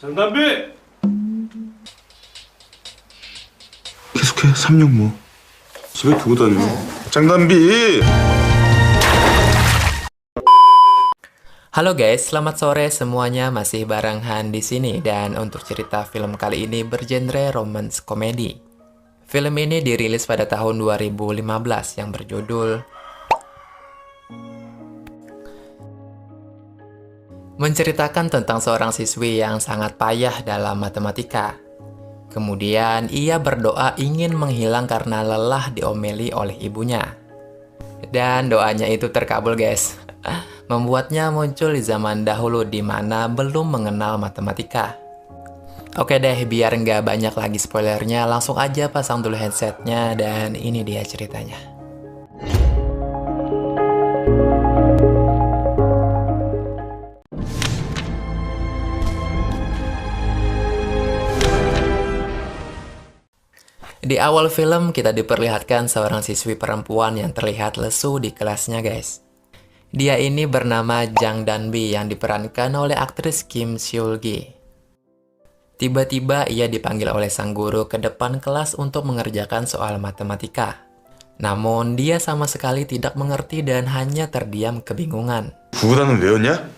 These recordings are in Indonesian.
장담비! 계속해. 삼육모. 집에 두고 다녀. 장담비. Halo guys, selamat sore semuanya. Masih bareng Han di sini dan untuk cerita film kali ini bergenre romance komedi. Film ini dirilis pada tahun 2015 yang berjudul menceritakan tentang seorang siswi yang sangat payah dalam matematika. Kemudian ia berdoa ingin menghilang karena lelah diomeli oleh ibunya. Dan doanya itu terkabul guys. Membuatnya muncul di zaman dahulu di mana belum mengenal matematika. Oke deh, biar nggak banyak lagi spoilernya, langsung aja pasang dulu headsetnya dan ini dia ceritanya. Di awal film kita diperlihatkan seorang siswi perempuan yang terlihat lesu di kelasnya guys. Dia ini bernama Jang Danbi yang diperankan oleh aktris Kim Seul-gi. Tiba-tiba ia dipanggil oleh sang guru ke depan kelas untuk mengerjakan soal matematika. Namun dia sama sekali tidak mengerti dan hanya terdiam kebingungan. 구구단은 외웠냐?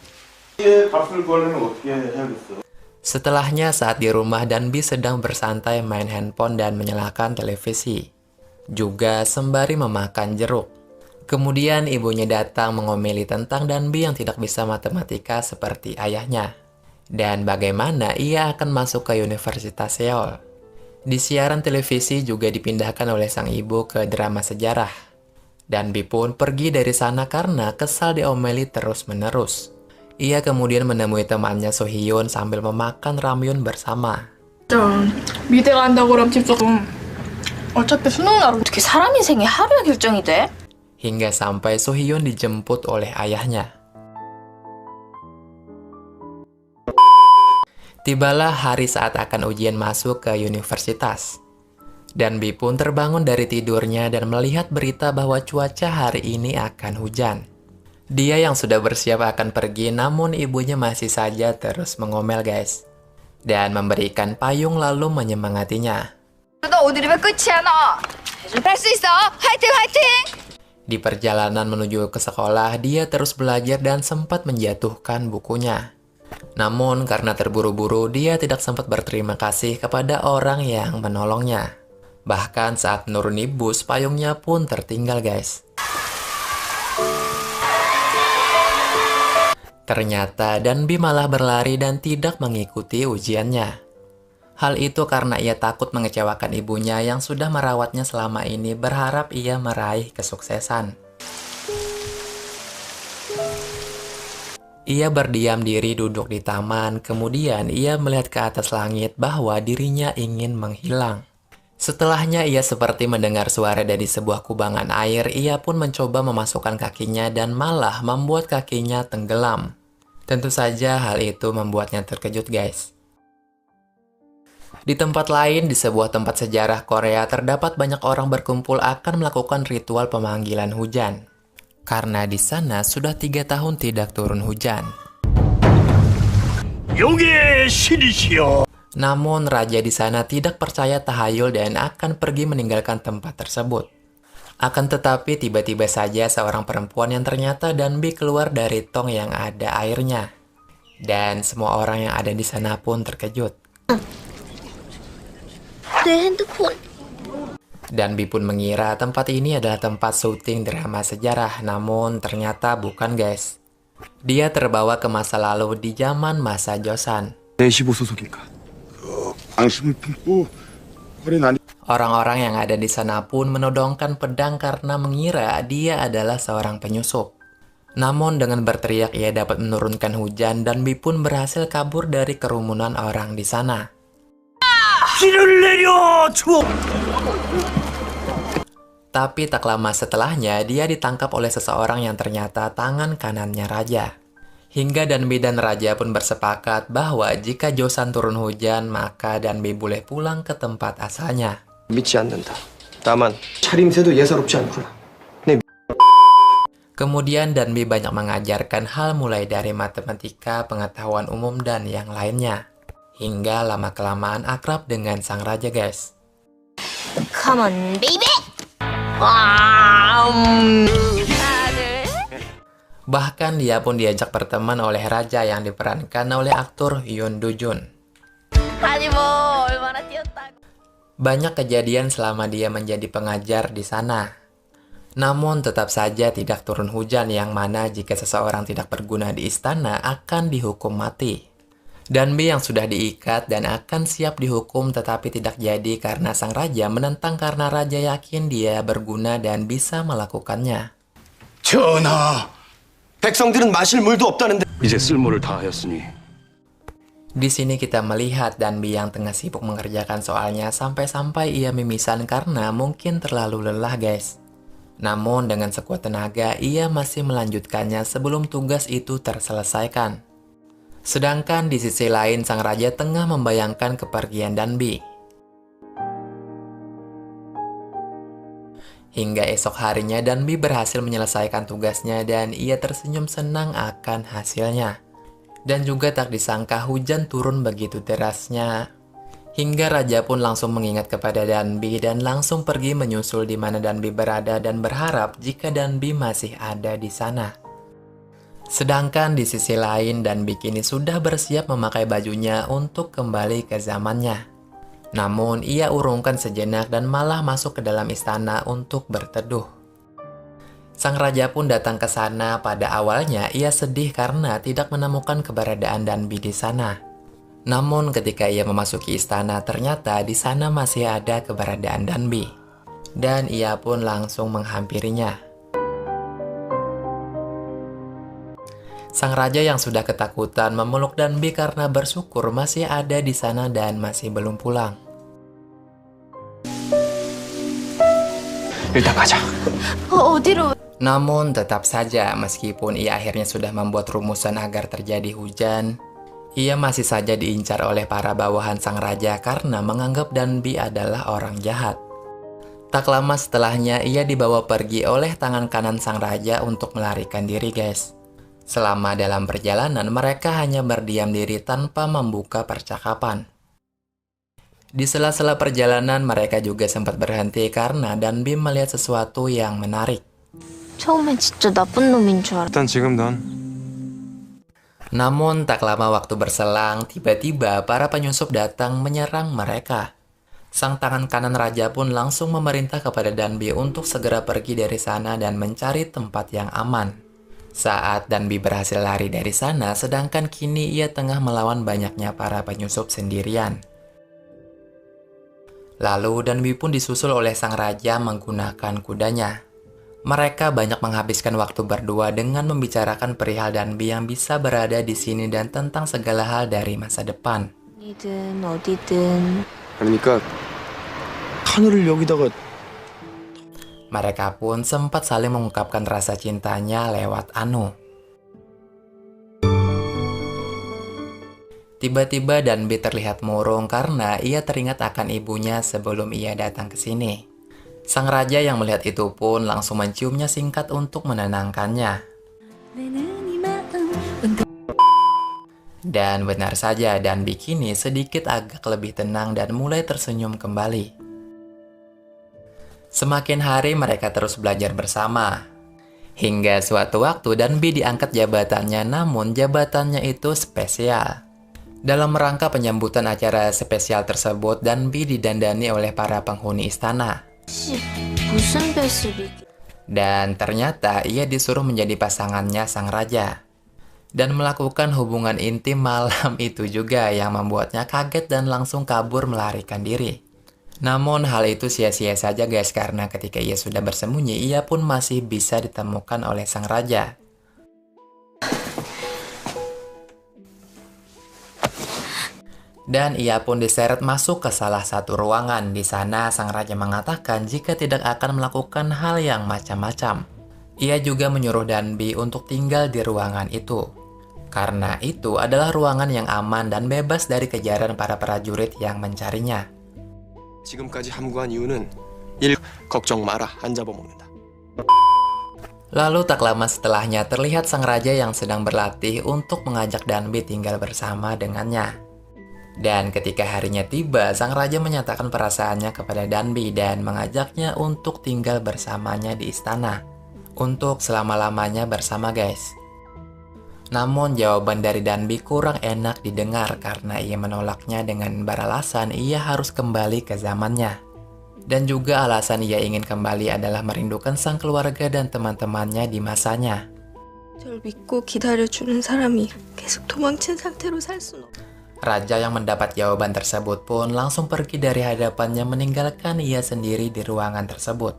값을 구하려면 어떻게 해야겠어? Setelahnya saat di rumah Danbi sedang bersantai main handphone dan menyalakan televisi. Juga sembari memakan jeruk. Kemudian ibunya datang mengomeli tentang Danbi yang tidak bisa matematika seperti ayahnya. Dan bagaimana ia akan masuk ke Universitas Seoul. Di siaran televisi juga dipindahkan oleh sang ibu ke drama sejarah. Danbi pun pergi dari sana karena kesal diomeli terus-menerus. Ia kemudian menemui temannya Sohyun sambil memakan ramyun bersama. 미대 간다고 그럼 집 조금 어차피 수능 날 어떻게 사람 인생이 하루에 결정이 돼? Hingga sampai Sohyun dijemput oleh ayahnya. Tibalah hari saat akan ujian masuk ke universitas. Danbi pun terbangun dari tidurnya dan melihat berita bahwa cuaca hari ini akan hujan. Dia yang sudah bersiap akan pergi, namun ibunya masih saja terus mengomel guys. Dan memberikan payung lalu menyemangatinya. 너 오늘이면 끝이야 너. 할 수 있어. 화이팅 화이팅. Di perjalanan menuju ke sekolah, dia terus belajar dan sempat menjatuhkan bukunya. Namun karena terburu-buru, dia tidak sempat berterima kasih kepada orang yang menolongnya. Bahkan saat menuruni bus, payungnya pun tertinggal guys. Ternyata Danbi malah berlari dan tidak mengikuti ujiannya. Hal itu karena ia takut mengecewakan ibunya yang sudah merawatnya selama ini, berharap ia meraih kesuksesan. Ia berdiam diri duduk di taman, kemudian ia melihat ke atas langit bahwa dirinya ingin menghilang. Setelahnya ia seperti mendengar suara dari sebuah kubangan air, ia pun mencoba memasukkan kakinya dan malah membuat kakinya tenggelam. Tentu saja hal itu membuatnya terkejut guys. Di tempat lain, di sebuah tempat sejarah Korea, terdapat banyak orang berkumpul akan melakukan ritual pemanggilan hujan. Karena di sana sudah 3 tahun tidak turun hujan. 용의 신이시여! Namun, raja di sana tidak percaya tahayul dan akan pergi meninggalkan tempat tersebut. Akan tetapi, tiba-tiba saja seorang perempuan yang ternyata Danbi keluar dari tong yang ada airnya. Dan semua orang yang ada di sana pun terkejut. Danbi pun mengira tempat ini adalah tempat syuting drama sejarah, namun ternyata bukan guys. Dia terbawa ke masa lalu di zaman masa Joseon. 내 15소속인가? 방심을 품고 허리 난. Orang-orang yang ada di sana pun menodongkan pedang karena mengira dia adalah seorang penyusup. Namun dengan berteriak ia dapat menurunkan hujan, Danbi pun berhasil kabur dari kerumunan orang di sana. 길을 내려 주! Tapi tak lama setelahnya, dia ditangkap oleh seseorang yang ternyata tangan kanannya raja. Hingga Danbi dan raja pun bersepakat bahwa jika Joseon turun hujan, maka Danbi boleh pulang ke tempat asalnya. 믿지 않는다. 다만 차림새도 예사롭지 않구나. Kemudian Danbi banyak mengajarkan hal mulai dari matematika, pengetahuan umum, dan yang lainnya. hingga lama-kelamaan akrab dengan sang raja, guys. Come on, baby. Bahkan dia pun diajak berteman oleh raja yang diperankan oleh aktor Yoon Do Jun. Banyak kejadian selama dia menjadi pengajar di sana. Namun tetap saja tidak turun hujan, yang mana jika seseorang tidak berguna di istana akan dihukum mati. Danbi yang sudah diikat dan akan siap dihukum tetapi tidak jadi karena sang raja menentang karena raja yakin dia berguna dan bisa melakukannya. 전하, 백성들은 마실 물도 없다는데. 이제 쓸모를 다하였으니 Di sini kita melihat Danbi yang tengah sibuk mengerjakan soalnya sampai-sampai ia mimisan karena mungkin terlalu lelah, guys. Namun dengan sekuat tenaga ia masih melanjutkannya sebelum tugas itu terselesaikan. Sedangkan di sisi lain sang raja tengah membayangkan kepergian Danbi. Hingga esok harinya Danbi berhasil menyelesaikan tugasnya dan ia tersenyum senang akan hasilnya. Dan juga tak disangka hujan turun begitu derasnya. Hingga raja pun langsung mengingat kepada Danbi dan langsung pergi menyusul di mana Danbi berada dan berharap jika Danbi masih ada di sana. Sedangkan di sisi lain Danbi kini sudah bersiap memakai bajunya untuk kembali ke zamannya. Namun ia urungkan sejenak dan malah masuk ke dalam istana untuk berteduh. Sang raja pun datang ke sana. Pada awalnya ia sedih karena tidak menemukan keberadaan Danbi di sana. Namun ketika ia memasuki istana ternyata di sana masih ada keberadaan Danbi. Dan ia pun langsung menghampirinya. Sang raja yang sudah ketakutan memeluk Danbi karena bersyukur masih ada di sana dan masih belum pulang. 일단 가자. 어디로? Namun tetap saja meskipun ia akhirnya sudah membuat rumusan agar terjadi hujan, ia masih saja diincar oleh para bawahan sang raja karena menganggap Danbi adalah orang jahat. Tak lama setelahnya ia dibawa pergi oleh tangan kanan sang raja untuk melarikan diri, guys. Selama dalam perjalanan mereka hanya berdiam diri tanpa membuka percakapan. Di sela-sela perjalanan mereka juga sempat berhenti karena Danbi melihat sesuatu yang menarik. 처음엔 진짜 나쁜 놈인 줄 알아. 일단 지금 넌 Namun tak lama waktu berselang, tiba-tiba para penyusup datang menyerang mereka. Sang tangan kanan raja pun langsung memerintah kepada Danbi untuk segera pergi dari sana dan mencari tempat yang aman. Saat Danbi berhasil lari dari sana, sedangkan kini ia tengah melawan banyaknya para penyusup sendirian. Lalu Danbi pun disusul oleh sang raja menggunakan kudanya. Mereka banyak menghabiskan waktu berdua dengan membicarakan perihal Danbi yang bisa berada di sini dan tentang segala hal dari masa depan. 어디든. 그러니까 하늘을 여기다가. Mereka pun sempat saling mengungkapkan rasa cintanya lewat Anu. Tiba-tiba Danbi terlihat murung karena ia teringat akan ibunya sebelum ia datang ke sini. Sang raja yang melihat itu pun langsung menciumnya singkat untuk menenangkannya. Dan benar saja, Danbi kini sedikit agak lebih tenang dan mulai tersenyum kembali. Semakin hari mereka terus belajar bersama. Hingga suatu waktu Danbi diangkat jabatannya, namun jabatannya itu spesial. Dalam rangka penyambutan acara spesial tersebut, Danbi didandani oleh para penghuni istana. 무슨 별수리? Dan ternyata ia disuruh menjadi pasangannya sang raja. Dan melakukan hubungan intim malam itu juga yang membuatnya kaget dan langsung kabur melarikan diri. Namun hal itu sia-sia saja, guys, karena ketika ia sudah bersembunyi, ia pun masih bisa ditemukan oleh sang raja. Dan ia pun diseret masuk ke salah satu ruangan. Di sana sang raja mengatakan jika tidak akan melakukan hal yang macam-macam. Ia juga menyuruh Danbi untuk tinggal di ruangan itu. Karena itu adalah ruangan yang aman dan bebas dari kejaran para prajurit yang mencarinya. 지금까지 함구한 이유는 1. 걱정 마라. 안 잡아먹는다. Lalu tak lama setelahnya terlihat sang raja yang sedang berlatih untuk mengajak Danbi tinggal bersama dengannya. Dan ketika harinya tiba, sang raja menyatakan perasaannya kepada Danbi dan mengajaknya untuk tinggal bersamanya di istana. Untuk selama-lamanya bersama guys. Namun jawaban dari Danbi kurang enak didengar karena ia menolaknya dengan beralasan ia harus kembali ke zamannya. Dan juga alasan ia ingin kembali adalah merindukan sang keluarga dan teman-temannya di masanya. 절 믿고 기다려주는 사람이 계속 도망친 상태로 살 순 없. Raja yang mendapat jawaban tersebut pun langsung pergi dari hadapannya meninggalkan ia sendiri di ruangan tersebut.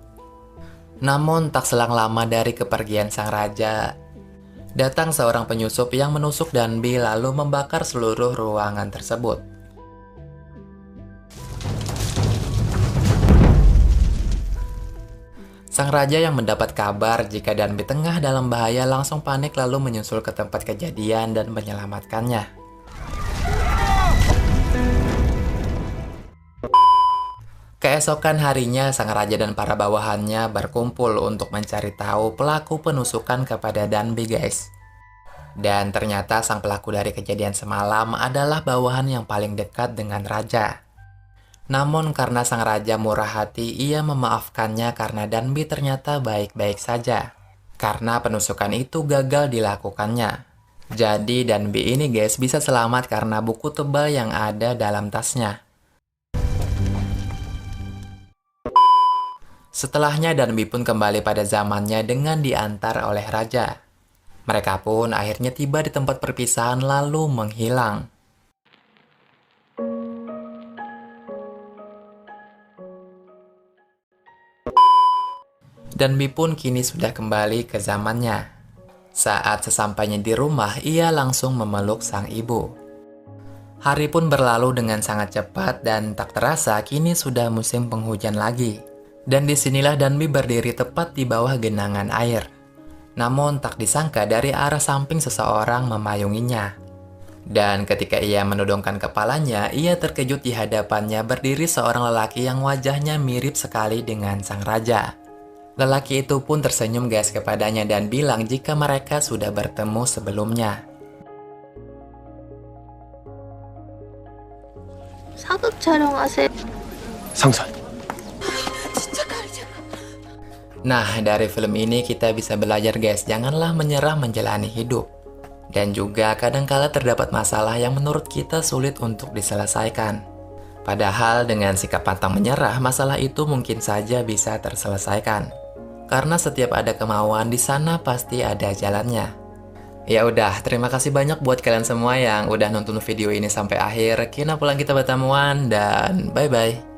Namun tak selang lama dari kepergian sang raja, datang seorang penyusup yang menusuk Danbi lalu membakar seluruh ruangan tersebut. Sang raja yang mendapat kabar jika Danbi tengah dalam bahaya langsung panik lalu menyusul ke tempat kejadian dan menyelamatkannya. Keesokan harinya, sang raja dan para bawahannya berkumpul untuk mencari tahu pelaku penusukan kepada Danbi guys. Dan ternyata sang pelaku dari kejadian semalam adalah bawahan yang paling dekat dengan raja. Namun karena sang raja murah hati, ia memaafkannya karena Danbi ternyata baik-baik saja. Karena penusukan itu gagal dilakukannya. Jadi Danbi ini guys bisa selamat karena buku tebal yang ada dalam tasnya. Setelahnya Danbi pun kembali pada zamannya dengan diantar oleh raja. Mereka pun akhirnya tiba di tempat perpisahan lalu menghilang. Danbi pun kini sudah kembali ke zamannya. Saat sesampainya di rumah, ia langsung memeluk sang ibu. Hari pun berlalu dengan sangat cepat dan tak terasa kini sudah musim penghujan lagi. Dan disinilah Danbi berdiri tepat di bawah genangan air. Namun tak disangka dari arah samping seseorang memayunginya. Dan ketika ia menodongkan kepalanya, ia terkejut di hadapannya berdiri seorang lelaki yang wajahnya mirip sekali dengan sang raja. Lelaki itu pun tersenyum guys kepadanya dan bilang jika mereka sudah bertemu sebelumnya. 사극 촬영하세요. 상선. Nah, dari film ini kita bisa belajar guys, janganlah menyerah menjalani hidup. Dan juga kadangkala terdapat masalah yang menurut kita sulit untuk diselesaikan. Padahal dengan sikap pantang menyerah, masalah itu mungkin saja bisa terselesaikan. Karena setiap ada kemauan di sana pasti ada jalannya. Ya udah, terima kasih banyak buat kalian semua yang udah nonton video ini sampai akhir. Kina pulang kita bertemuan dan bye-bye.